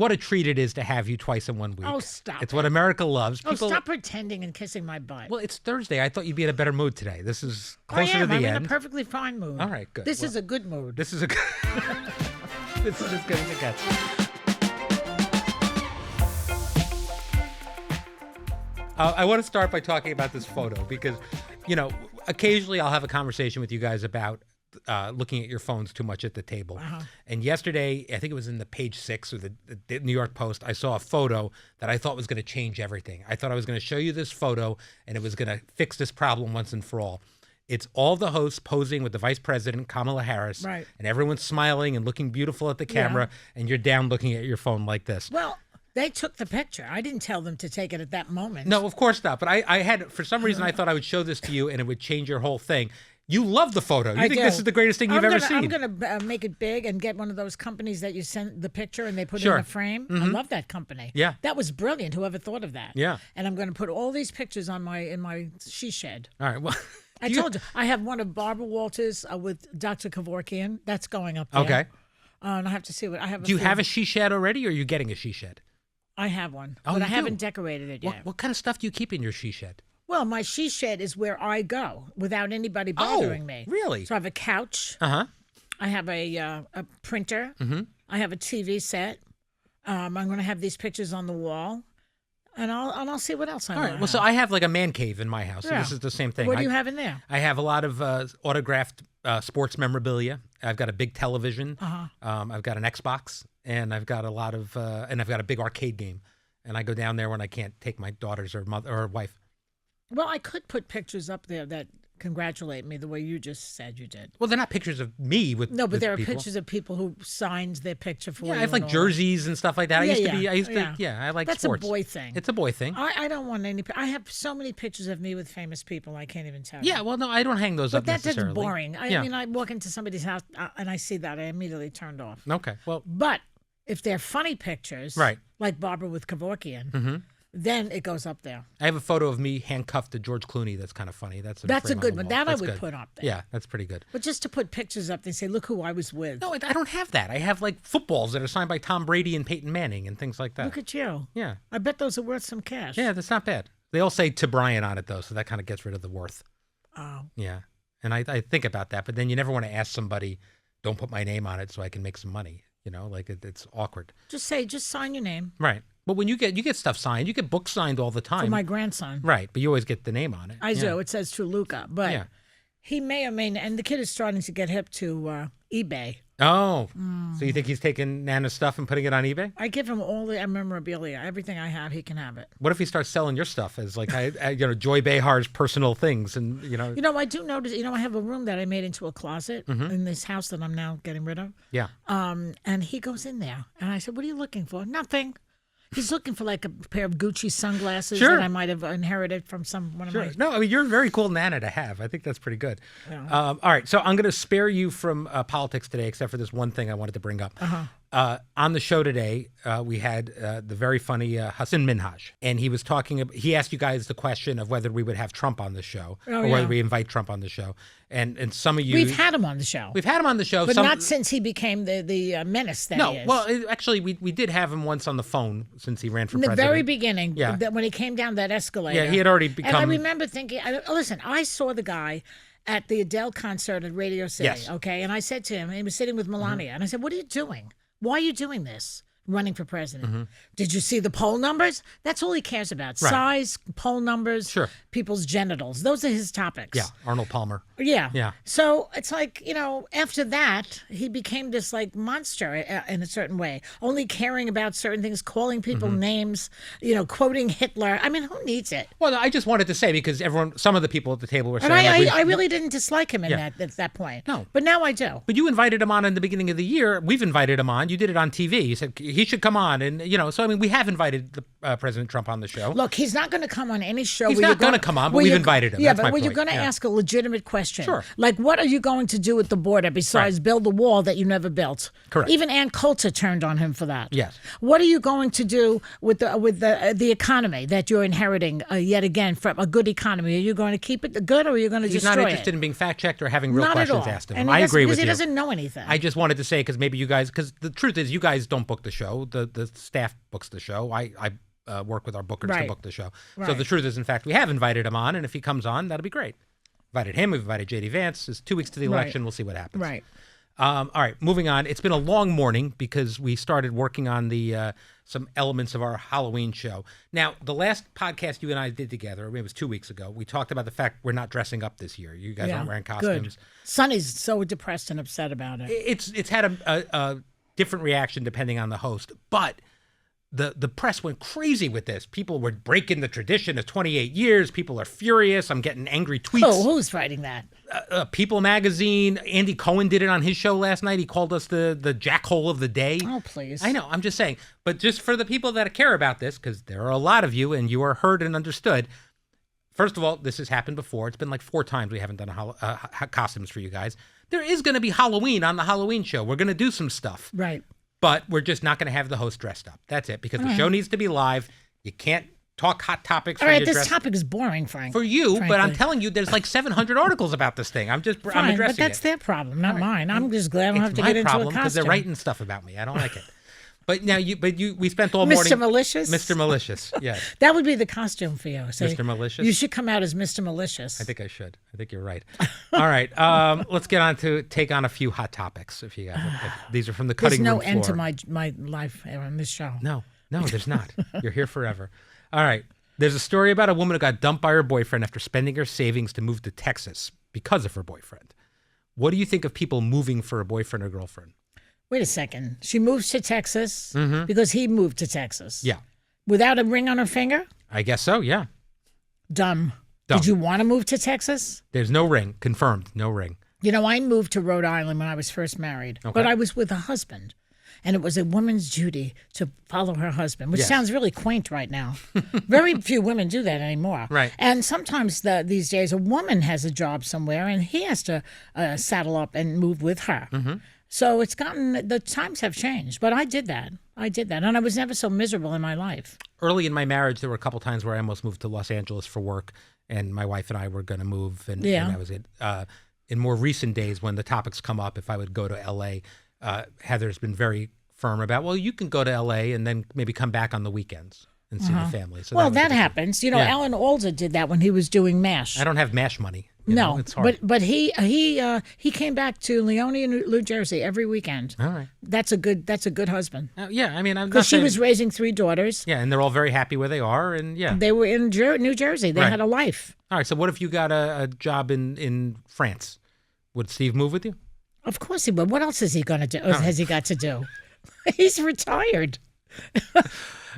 what a treat it is to have you twice in 1 week. Oh, stop It's what America loves. Oh, stop pretending and kissing my butt. Well, it's Thursday. I thought you'd be in a better mood today. This is closer to the I'm end. in a perfectly fine mood. All right, good. This is a good mood. This is a this is as good as it gets. I want to start by talking about this photo because, occasionally I'll have a conversation with you guys about looking at your phones too much at the table. And yesterday, I think it was in the page 6 of the New York Post, I saw a photo that I thought was going to change everything. I thought I was going to show you this photo and it was going to fix this problem once and for all. It's all the hosts posing with the vice president, Kamala Harris, right, and everyone's smiling and looking beautiful at the camera, and you're down looking at your phone like this. Well, they took the picture. I didn't tell them to take it at that moment. No, of course not. But I had, for some reason, I thought I would show this to you and it would change your whole thing. You love the photo. You think this is the greatest thing you've ever seen. I'm going to make it big and get one of those companies that you send the picture and they put it in a frame. I love that company. Yeah. That was brilliant. Whoever thought of that. Yeah. And I'm going to put all these pictures in my she shed. All right. Well, I told you. I have one of Barbara Walters with Dr. Kevorkian. That's going up there. Okay. And I have to see what I have. Do you have a she shed already, or are you getting a she shed? I have one, Oh, but I you haven't do? decorated it yet. What kind of stuff do you keep in your she shed? Well, my she shed is where I go without anybody bothering me. Really? So I have a couch. Uh-huh. I have a printer. Mm-hmm. I have a TV set. I'm going to have these pictures on the wall, and I'll see what else I All want. right. Well, so I have like a man cave in my house. So this is the same thing. What do you have in there? I have a lot of autographed sports memorabilia. I've got a big television. I've got an Xbox, and I've got a lot of and I've got a big arcade game. And I go down there when I can't take my daughters or mother or wife. Well, I could put pictures up there that congratulate me the way you just said you did. Well, they're not pictures of me with No, but there are people. pictures of people who signed their picture for you. Yeah, I have like and all jerseys and stuff like that. Yeah, I used to, I like That's sports. a boy thing. It's a boy thing. I don't want any. I have so many pictures of me with famous people. I can't even tell you. Yeah, well, no, I don't hang those up But that's necessarily. boring. I mean, I walk into somebody's house and I see that. I immediately turned off. Okay, well, But if they're funny pictures, right, like Barbara with Kevorkian, then it goes up there. I have a photo of me handcuffed to George Clooney. That's kind of funny. That's a good one. That That's I would good. put up there. Yeah, that's pretty good. But just to put pictures up, they say, "Look who I was with." No, I don't have that. I have like footballs that are signed by Tom Brady and Peyton Manning and things like that. Look at you. Yeah. I bet those are worth some cash. Yeah, that's not bad. They all say to Brian on it though, so that kind of gets rid of the worth. Oh. Yeah, and I think about that, but then you never want to ask somebody, "Don't put my name on it so I can make some money." Like it's awkward. Just sign your name. Right. But when you get stuff signed, you get books signed all the time. For my grandson. Right, but you always get the name on it. I do. It says to Luca, but Yeah. he may or may not. And the kid is starting to get hip to eBay. Oh, so you think he's taking Nana's stuff and putting it on eBay? I give him all the memorabilia. Everything I have, he can have it. What if he starts selling your stuff as like, Joy Behar's personal things and, I do notice, I have a room that I made into a closet in this house that I'm now getting rid of. Yeah. And he goes in there. And I said, "What are you looking for?" "Nothing." He's looking for like a pair of Gucci sunglasses Sure. that I might have inherited from one of my... No, I mean, you're a very cool Nana to have. I think that's pretty good. Yeah. All right, so I'm going to spare you from politics today, except for this one thing I wanted to bring up. On the show today, we had the very funny Hassan Minhaj, and he was talking. He asked you guys the question of whether we would have Trump on the show or whether we invite Trump on the show. And some of you, We've had him on the show. We've had him on the show, but not since he became the menace that he is. Well, actually, we did have him once on the phone since he ran for president. In the very beginning, Yeah. when he came down that escalator. Yeah, he had already become. And I remember thinking, listen, I saw the guy at the Adele concert at Radio City, Yes. okay? And I said to him, he was sitting with Melania, and I said, "What are you doing? Why are you doing this? Running for president?" "Did you see the poll numbers?" That's all he cares about. Right. Size, poll numbers, Sure. people's genitals. Those are his topics. Yeah, Arnold Palmer. Yeah. Yeah. So it's like, after that, he became this like monster in a certain way, only caring about certain things, calling people names, quoting Hitler. I mean, who needs it? Well, I just wanted to say because some of the people at the table were saying. And I really didn't dislike him at that point. No. But now I do. But you invited him on in the beginning of the year. We've invited him on. You did it on TV. You said he should come on. And, so, I mean, we have invited the President Trump on the show. Look, he's not going to come on any show. He's not going to come on, but we've invited him. Yeah, That's but my you're point. going to ask a legitimate question. Sure. Like, what are you going to do at the border besides build the wall that you never built? Correct. Even Ann Coulter turned on him for that. Yes. What are you going to do with the economy that you're inheriting yet again from a good economy? Are you going to keep it good, or are you going to He's destroy not it? interested in being fact-checked or having real Not at questions all. asked of And him. I agree with you. Because he doesn't know anything. I just wanted to say, because maybe you guys, because the truth is you guys don't book the show. The staff books the show. I work with our bookers to book the show. So Right. the truth is, in fact, we have invited him on, and if he comes on, that'll be great. Invited him. We've invited J.D. Vance. It's 2 weeks to the election. We'll see what happens. Right. All right, moving on. It's been a long morning because we started working on the some elements of our Halloween show. Now, the last podcast you and I did together, it was 2 weeks ago, we talked about the fact we're not dressing up this year. You guys aren't wearing costumes. Good. Sonny's so depressed and upset about it. It's had a different reaction depending on the host, but the press went crazy with this. People were breaking the tradition of 28 years. People are furious. I'm getting angry tweets. Oh, who's writing that? People Magazine. Andy Cohen did it on his show last night. He called us the jackhole of the day. Oh, please. I know. I'm just saying. But just for the people that care about this, because there are a lot of you and you are heard and understood. First of all, this has happened before. It's been like 4 times we haven't done costumes for you guys. There is going to be Halloween on the Halloween show. We're going to do some stuff. Right. But we're just not going to have the host dressed up. That's it. Because the show needs to be live. You can't talk hot topics. All right, this topic is boring, Frank. For you, frankly. but I'm telling you, there's like 700 articles about this thing. I'm addressing but that's it. their problem, not mine. I'm just glad I don't have to It's my get into a problem because costume. they're writing stuff about me. I don't like it. But now we spent all morning. Mr. Malicious? Mr. Malicious, yes. That would be the costume for you. So Mr. Malicious? You should come out as Mr. Malicious. I think I should. I think you're right. All right, let's get on to take on a few hot topics. If you guys, these are from the There's cutting no room end to floor. my life on this show. No, there's not. You're here forever. All right. There's a story about a woman who got dumped by her boyfriend after spending her savings to move to Texas because of her boyfriend. What do you think of people moving for a boyfriend or girlfriend? Wait a second. She moves to Texas because he moved to Texas. Yeah. Without a ring on her finger? I guess so, yeah. Dumb. Did you want to move to Texas? There's no ring. Confirmed. No ring. You know, I moved to Rhode Island when I was first married, but I was with a husband. And it was a woman's duty to follow her husband, which sounds really quaint right now. Very few women do that anymore. Right. And sometimes these days a woman has a job somewhere and he has to saddle up and move with her. So the times have changed. But I did that. And I was never so miserable in my life. Early in my marriage, there were a couple times where I almost moved to Los Angeles for work, and my wife and I were going to move, and that was it. In more recent days, when the topics come up, if I would go to L.A., Heather's been very firm about, well, you can go to L.A. and then maybe come back on the weekends and see the family. So that happens. You know, Alan Alda did that when he was doing MASH. I don't have MASH money. You know, it's hard. But he came back to Leonia, New Jersey every weekend. All right. That's a good husband. Yeah, I mean, I'm not Because she saying, was raising 3 daughters. Yeah, and they're all very happy where they are, and They were in New Jersey. They Right. had a life. All right, so what if you got a job in France? Would Steve move with you? Of course he would. What else is he going to do? Has he got to do? He's retired.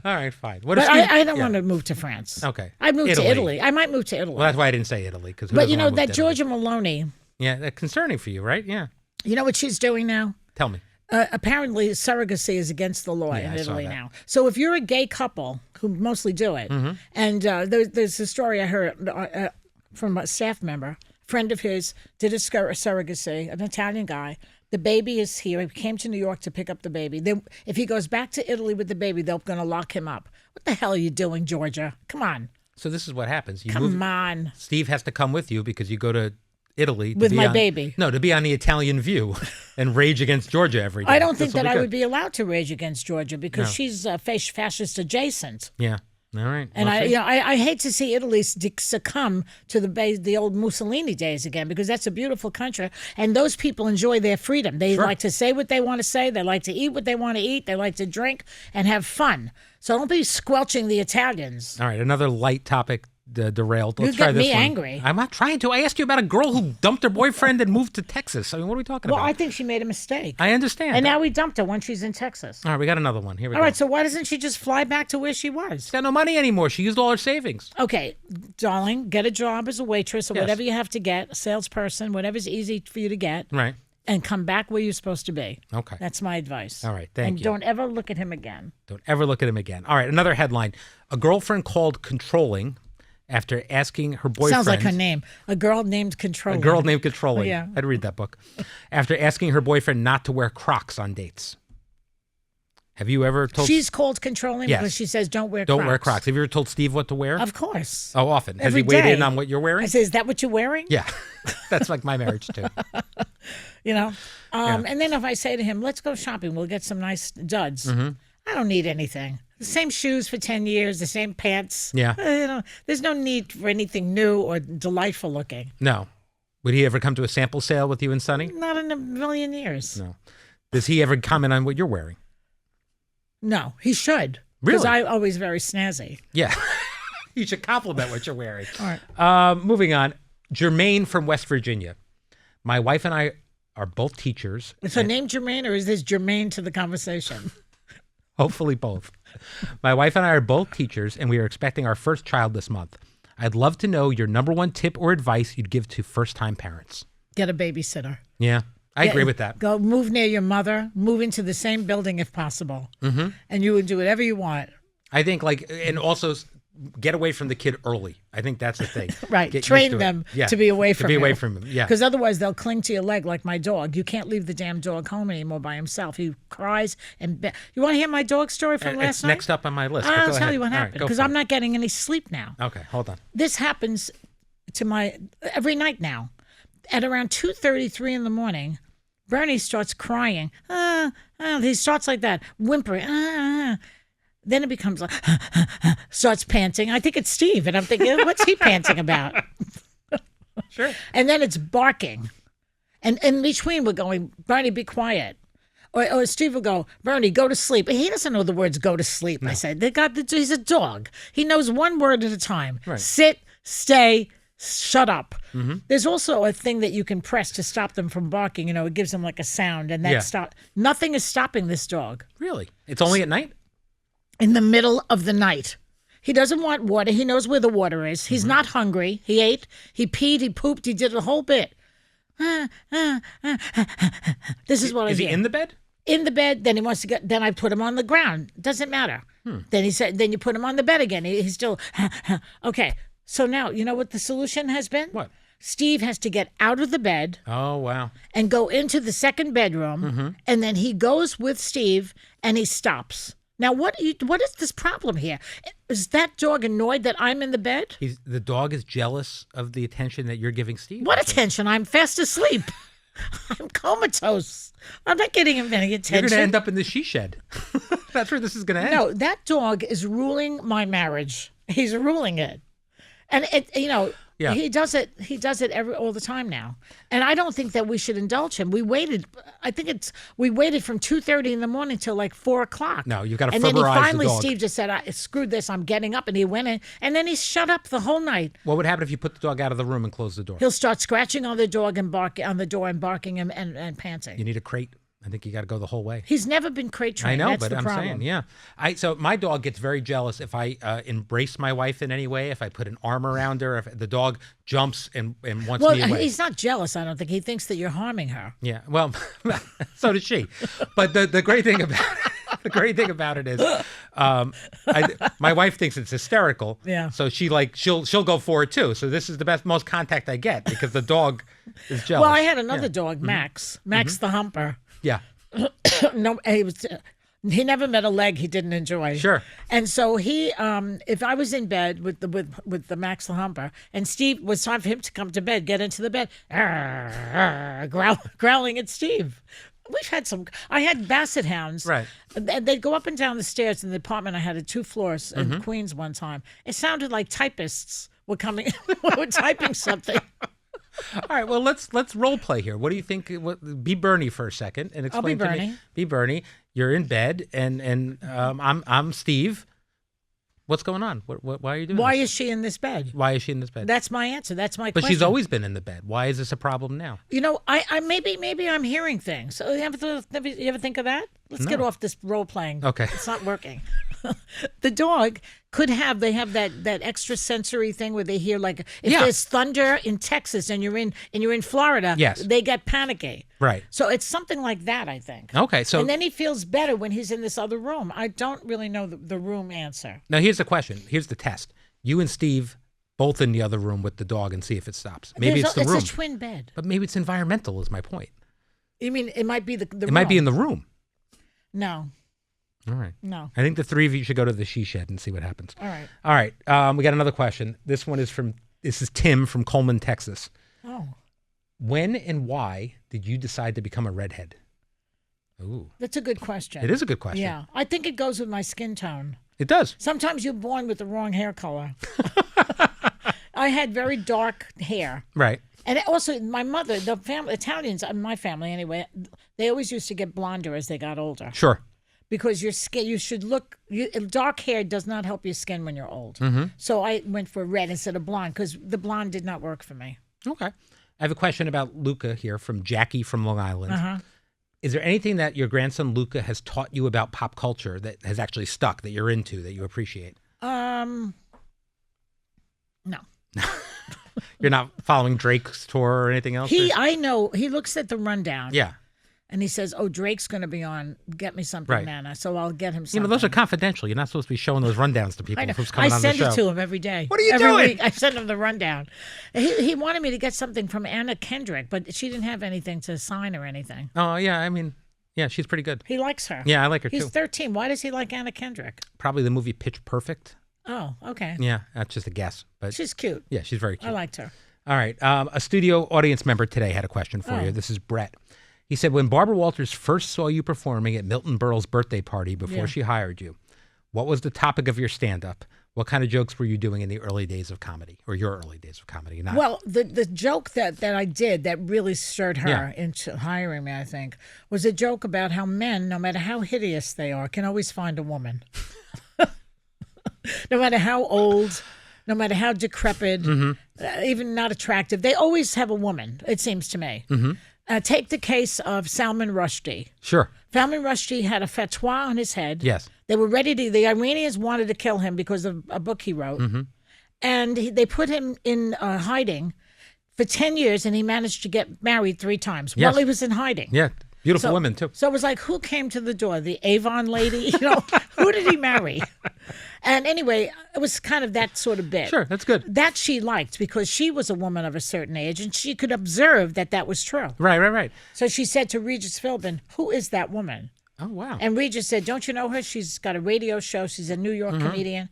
All right, fine. What But if Steve, I don't want to move to France. Okay. I'd move to Italy. I might move to Italy. Well, that's why I didn't say Italy. But you know, that Georgia Maloney, Yeah, that's concerning for you, right? Yeah. you know what she's doing now? Tell me. Apparently, surrogacy is against the law in I saw Italy that. now. So if you're a gay couple, who mostly do it, and there's a story I heard from a staff member, friend of his, did a surrogacy, an Italian guy. The baby is here. He came to New York to pick up the baby. If he goes back to Italy with the baby, they're going to lock him up. What the hell are you doing, Georgia? Come on. So this is what happens. Come on. Steve has to come with you because you go to Italy. With my baby. No, to be on the Italian View and rage against Georgia every day. I don't think that I would be allowed to rage against Georgia because No. she's fascist adjacent. Yeah. All right. And Well, see? I hate to see Italy succumb to the old Mussolini days again, because that's a beautiful country, and those people enjoy their freedom. They like to say what they want to say. They like to eat what they want to eat. They like to drink and have fun. So don't be squelching the Italians. All right. Another light topic derailed. You Let's try get this me one. angry. I'm not trying to. I asked you about a girl who dumped her boyfriend and moved to Texas. I mean, what are we talking Well, about? I think she made a mistake. I understand. And now we dumped her when she's in Texas. All right, we got another one. Here we All go. right, so why doesn't she just fly back to where she was? She's got no money anymore. She used all her savings. Okay, darling, get a job as a waitress or Yes. whatever you have to get, a salesperson, whatever's easy for you to get. Right. and come back where you're supposed to be. Okay. That's my advice. All right. Thank you. And don't ever look at him again. Don't ever look at him again. All right. Another headline. A girlfriend called controlling after asking her boyfriend. Sounds like her name. A girl named Controlling. A girl named Controlling. Oh, yeah. I'd read that book. After asking her boyfriend not to wear Crocs on dates. Have you ever told... She's called Controlling Yes. because she says don't wear Don't Crocs. wear Crocs. Have you ever told Steve what to wear? Of course. Oh, often. Has Every he weighed day. in on what you're wearing? I say, is that what you're wearing? Yeah. That's like my marriage, too. You know? And then if I say to him, let's go shopping, we'll get some nice duds. Mm-hmm. I don't need anything. The same shoes for 10 years, the same pants. Yeah. You know, there's no need for anything new or delightful looking. No. Would he ever come to a sample sale with you and Sonny? Not in a million years. No. Does he ever comment on what you're wearing? No, he should. Really? Because I'm always very snazzy. Yeah. You should compliment what you're wearing. All right. Moving on. Jermaine from West Virginia. My wife and I are both teachers. Is her name Jermaine or is this germane to the conversation? Hopefully both. My wife and I are both teachers, and we are expecting our first child this month. I'd love to know your number one tip or advice you'd give to first-time parents. Get a babysitter. Yeah, I agree with that. Go move near your mother. Move into the same building if possible. Mm-hmm. And you would do whatever you want. I think, and also get away from the kid early. I think that's the thing. Right. Get Train used to them it. Yeah. to be away from To be away you. from him, yeah. Because otherwise they'll cling to your leg like my dog. You can't leave the damn dog home anymore by himself. He cries and... You want to hear my dog story from last It's night? next up on my list. but I'll go tell ahead. you what All right, happened. go Because for I'm it. not getting any sleep now. Okay, hold on. This happens to every night now. At around 2:33 in the morning, Bernie starts crying. He starts like that, whimpering. Then it becomes like, starts panting. I think it's Steve. And I'm thinking, what's he panting about? Sure. And then it's barking. And in between, we're going, Bernie, be quiet. Or Steve will go, Bernie, go to sleep. He doesn't know the words go to sleep. No. I said, he's a dog. He knows one word at a time. Right. Sit, stay, shut up. Mm-hmm. There's also a thing that you can press to stop them from barking. You know, it gives them like a sound. And that nothing is stopping this dog. Really? It's only at night? In the middle of the night. He doesn't want water. He knows where the water is. He's not hungry. He ate. He peed. He pooped. He did the whole bit. This is what I hear. Is he in the bed? In the bed. Then he wants to get. Then I put him on the ground. Doesn't matter. Then he said. Then you put him on the bed again. He's still. Okay. So now you know what the solution has been. What? Steve has to get out of the bed. Oh, wow. And go into the second bedroom, and then he goes with Steve, and he stops. Now, what is this problem here? Is that dog annoyed that I'm in the bed? The dog is jealous of the attention that you're giving Steve. What attention? I'm fast asleep. I'm comatose. I'm not getting him any attention. You're going to end up in the she shed. That's where this is going to end. No, that dog is ruling my marriage. He's ruling it. And he does it. He does it all the time now. And I don't think that we should indulge him. We waited. We waited from 2:30 in the morning till like 4:00. No, you've got to And then the dog. Steve just said, "Screw this! I'm getting up." And he went in, and then he shut up the whole night. What would happen if you put the dog out of the room and closed the door? He'll start scratching on the dog and barking on the door and barking and panting. You need a crate. I think you got to go the whole way. He's never been crate trained. I know, That's but the I'm problem. saying, yeah. So my dog gets very jealous if I embrace my wife in any way, if I put an arm around her, if the dog jumps and wants me away. Well, he's not jealous, I don't think. He thinks that you're harming her. Yeah, well, so does she. But the great thing about it is, my wife thinks it's hysterical. Yeah. So she'll go for it too. So this is the most contact I get because the dog is jealous. Well, I had another dog, Max the Humper. Yeah. No, he never met a leg he didn't enjoy. Sure. And so he, if I was in bed with the Max the Humper, and Steve was time for him to come to bed, get into the bed, growling at Steve. We've had I had basset hounds. Right. They'd go up and down the stairs in the apartment. I had 2 floors in Queens one time. It sounded like typists were coming, were typing something. All right, well, let's role play here. What do you think? Be Bernie for a second and explain to me. Be Bernie. You're in bed, and I'm Steve. What's going on? Why are you doing Why this? is she in this bed? Why is she in this bed? That's my answer. That's my But question. she's always been in the bed. Why is this a problem now? You know, I maybe I'm hearing things. So you ever think of that? Let's get off this role playing. Okay. It's not working. The dog they have that extra sensory thing where they hear, like, if there's thunder in Texas and you're in Florida, yes, they get panicky. Right. So it's something like that, I think. Okay. So and then he feels better when he's in this other room. I don't really know the room answer. Now here's the question. Here's the test. You and Steve both in the other room with the dog and see if it stops. Maybe it's the room. It's a twin bed. But maybe it's environmental is my point. You mean it might be the room? It might be in the room. No. All right. No. I think the three of you should go to the she shed and see what happens. All right. All right. We got another question. This is Tim from Coleman, Texas. Oh. When and why did you decide to become a redhead? Ooh. That's a good question. It is a good question. Yeah. I think it goes with my skin tone. It does. Sometimes you're born with the wrong hair color. I had very dark hair. Right. And also, my mother, the family, Italians, my family anyway, they always used to get blonder as they got older. Sure. Because your skin, dark hair does not help your skin when you're old. Mm-hmm. So I went for red instead of blonde because the blonde did not work for me. Okay. I have a question about Luca here from Jackie from Long Island. Uh-huh. Is there anything that your grandson Luca has taught you about pop culture that has actually stuck, that you're into, that you appreciate? No. You're not following Drake's tour or anything else? I know, he looks at the rundown. Yeah. And he says, "Oh, Drake's going to be on. Get me something, Right. Nana." So I'll get him something. You know, those are confidential. You're not supposed to be showing those rundowns to people. I know. Who's I coming on send the show. it to him every day. What are you every doing? Week, I send him the rundown. He wanted me to get something from Anna Kendrick, but she didn't have anything to sign or anything. Oh, yeah. I mean, yeah, she's pretty good. He likes her. Yeah, I like her He's too. 13. Why does he like Anna Kendrick? Probably the movie Pitch Perfect. Oh, okay. Yeah, that's just a guess. But She's cute. yeah, she's very cute. I liked her. All right. A studio audience member today had a question for you. This is Brett. He said, when Barbara Walters first saw you performing at Milton Berle's birthday party before she hired you, what was the topic of your stand-up? What kind of jokes were you doing in the early days of comedy, or your early days of comedy? Well, the joke that I did that really stirred her into hiring me, I think, was a joke about how men, no matter how hideous they are, can always find a woman. No matter how old, no matter how decrepit, even not attractive, they always have a woman, it seems to me. Take the case of Salman Rushdie. Sure. Salman Rushdie had a fatwa on his head. Yes. They were the Iranians wanted to kill him because of a book he wrote. And they put him in hiding for 10 years, and he managed to get married 3 times while he was in hiding. Yeah. Beautiful women, too. So it was like, who came to the door? The Avon lady? Who did he marry? And anyway, it was kind of that sort of bit. Sure, that's good. That she liked because she was a woman of a certain age, and she could observe that was true. Right. So she said to Regis Philbin, "Who is that woman?" Oh, wow. And Regis said, "Don't you know her? She's got a radio show. She's a New York comedian."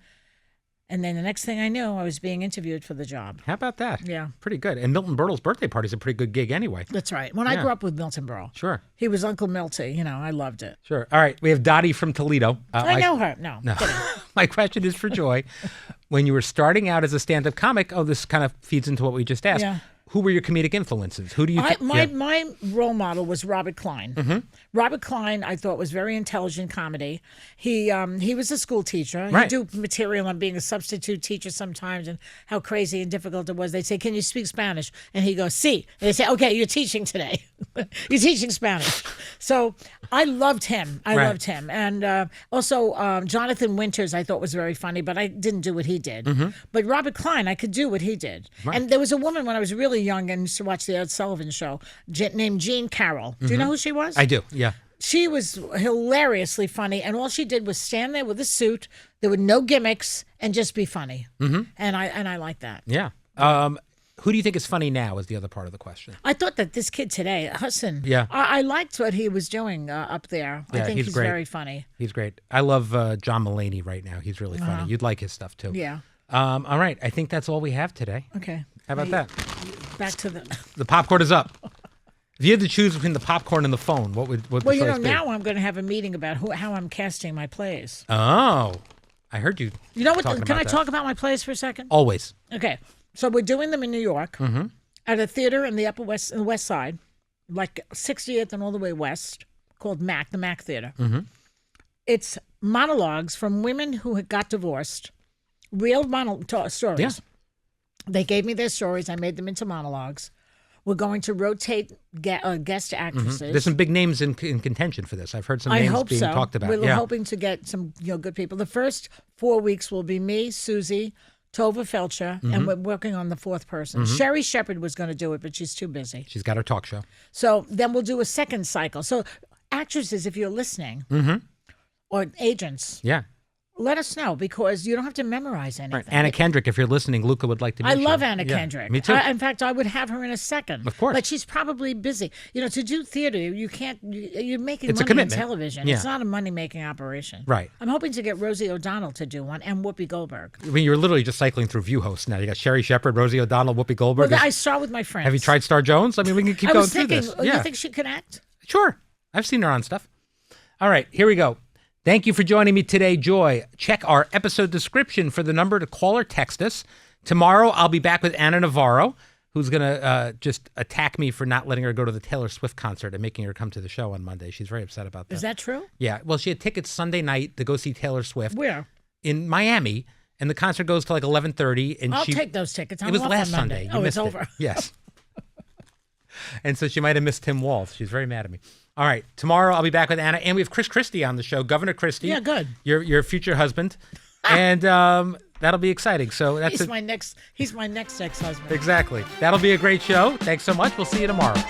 And then the next thing I knew, I was being interviewed for the job. How about that? Yeah. Pretty good. And Milton Berle's birthday party is a pretty good gig anyway. That's right. When I grew up with Milton Berle. Sure. He was Uncle Milty. I loved it. Sure. All right. We have Dottie from Toledo. I know her. No. My question is for Joy. When you were starting out as a stand-up comic, this kind of feeds into what we just asked. Yeah. Who were your comedic influences? Who do you? My role model was Robert Klein. Robert Klein, I thought, was very intelligent comedy. He was a school teacher. Right. He'd do material on being a substitute teacher sometimes and how crazy and difficult it was. They'd say, "Can you speak Spanish?" And he'd go, "Sí." And they'd say, "Okay, you're teaching today. You're teaching Spanish." So I loved him. Loved him. And also Jonathan Winters, I thought was very funny, but I didn't do what he did. But Robert Klein, I could do what he did. Right. And there was a woman when I was really young and used to watch the Ed Sullivan Show named Jean Carroll. Do you know who she was? I do, yeah. She was hilariously funny, and all she did was stand there with a suit. There were no gimmicks, and just be funny. And I like that. Yeah. Who do you think is funny now is the other part of the question. I thought that this kid today, Hassan, I liked what he was doing up there. Yeah, I think he's great. very funny. He's great. I love John Mulaney right now. He's really funny. You'd like his stuff, too. Yeah. All right. I think that's all we have today. Okay. How about that? Back to the... The popcorn is up. If you had to choose between the popcorn and the phone, what would the choice be? Now I'm going to have a meeting about how I'm casting my plays. Oh. I heard you. You know what? Can I talk about my plays for a second? Always. Okay. So we're doing them in New York at a theater in the West Side, like 60th and all the way west, called the Mac Theater. It's monologues from women who had got divorced, real stories. Yeah. They gave me their stories. I made them into monologues. We're going to rotate guest actresses. There's some big names in contention for this. I've heard some names being talked about. We're hoping to get some good people. The first 4 weeks will be me, Susie, Tova Felcher, and we're working on the fourth person. Sherry Shepard was going to do it, but she's too busy. She's got her talk show. So then we'll do a second cycle. So actresses, if you're listening, or agents, let us know, because you don't have to memorize anything. Right. Anna Kendrick, if you're listening, Luca would like to meet you. I love Anna Kendrick. Me too. In fact, I would have her in a second. Of course. But she's probably busy. To do theater, you can't, you're making It's a money on commitment. television. Yeah. It's not a money-making operation. Right. I'm hoping to get Rosie O'Donnell to do one, and Whoopi Goldberg. I mean, you're literally just cycling through View hosts now. You got Sherry Shepard, Rosie O'Donnell, Whoopi Goldberg. Well, I start with my friends. Have you tried Star Jones? I mean, we can keep going through this. You think she could act? Sure. I've seen her on stuff. All right, here we go. Thank you for joining me today, Joy. Check our episode description for the number to call or text us. Tomorrow, I'll be back with Anna Navarro, who's going to just attack me for not letting her go to the Taylor Swift concert and making her come to the show on Monday. She's very upset about that. Is that true? Yeah. Well, she had tickets Sunday night to go see Taylor Swift. Where? In Miami, and the concert goes to like 11:30. And I'll take those tickets. It was last Sunday. You missed it's over. It. Yes. And so she might have missed Tim Walsh. She's very mad at me. All right. Tomorrow I'll be back with Anna, and we have Chris Christie on the show, Governor Christie. Yeah, good. Your future husband, and that'll be exciting. So He's my next ex-husband. Exactly. That'll be a great show. Thanks so much. We'll see you tomorrow.